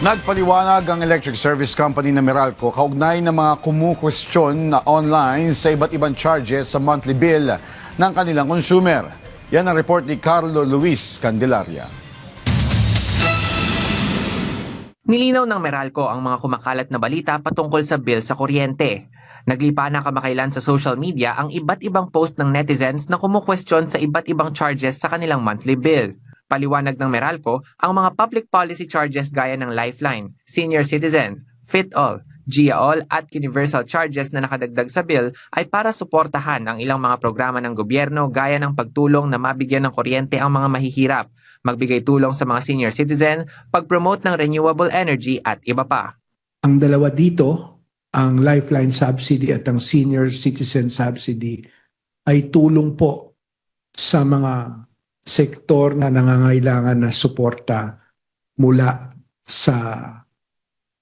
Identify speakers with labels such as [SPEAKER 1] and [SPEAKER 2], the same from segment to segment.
[SPEAKER 1] Nagpaliwanag ang electric service company na Meralco kaugnay ng mga kumukwestiyon na online sa iba't ibang charges sa monthly bill ng kanilang consumer. Yan ang report ni Carlo Luis Candelaria.
[SPEAKER 2] Nilinaw ng Meralco ang mga kumakalat na balita patungkol sa bill sa kuryente. Naglipa na kamakailan sa social media ang iba't ibang post ng netizens na kumukwestiyon sa iba't ibang charges sa kanilang monthly bill. Paliwanag ng Meralco, ang mga public policy charges gaya ng Lifeline, Senior Citizen, Fit-All, GIA-All at Universal charges na nakadagdag sa bill ay para suportahan ang ilang mga programa ng gobyerno gaya ng pagtulong na mabigyan ng kuryente ang mga mahihirap, magbigay tulong sa mga senior citizen, pag-promote ng renewable energy at iba pa.
[SPEAKER 3] Ang dalawa dito, ang Lifeline Subsidy at ang Senior Citizen Subsidy ay tulong po sa mga sektor na nangangailangan na suporta mula sa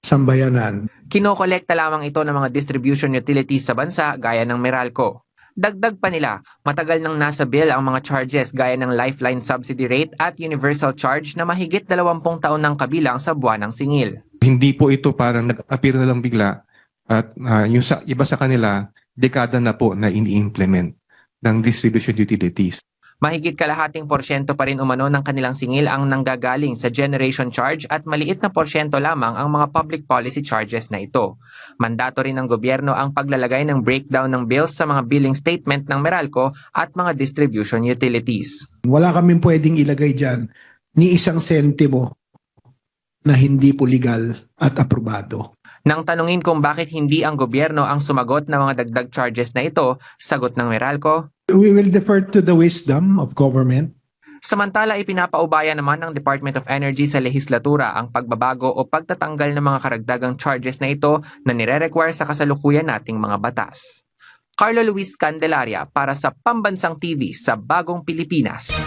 [SPEAKER 3] sambayanan.
[SPEAKER 2] Kinokolekta lamang ito ng mga distribution utilities sa bansa gaya ng Meralco. Dagdag pa nila, matagal nang nasa bill ang mga charges gaya ng Lifeline Subsidy Rate at Universal Charge na mahigit 20 taon ng kabilang sa buwan ng singil.
[SPEAKER 4] Hindi po ito parang nag-appear na lang bigla at yung sa iba sa kanila, dekada na po na ini-implement ng distribution utilities.
[SPEAKER 2] Mahigit kalahating porsyento pa rin umano ng kanilang singil ang nanggagaling sa generation charge at maliit na porsyento lamang ang mga public policy charges na ito. Mandato rin ng gobyerno ang paglalagay ng breakdown ng bills sa mga billing statement ng Meralco at mga distribution utilities.
[SPEAKER 3] Wala kaming pwedeng ilagay dyan ni isang sentimo na hindi po legal at aprobado.
[SPEAKER 2] Nang tanungin kung bakit hindi ang gobyerno ang sumagot ng mga dagdag charges na ito, sagot ng Meralco,
[SPEAKER 3] We will defer to the wisdom of government.
[SPEAKER 2] samantala ipinapaubaya naman ng Department of Energy sa lehislatura ang pagbabago o pagtatanggal ng mga karagdagang charges na ito na nire-require sa kasalukuyan nating mga batas. Carlo Luis Candelaria para sa Pambansang TV sa Bagong Pilipinas.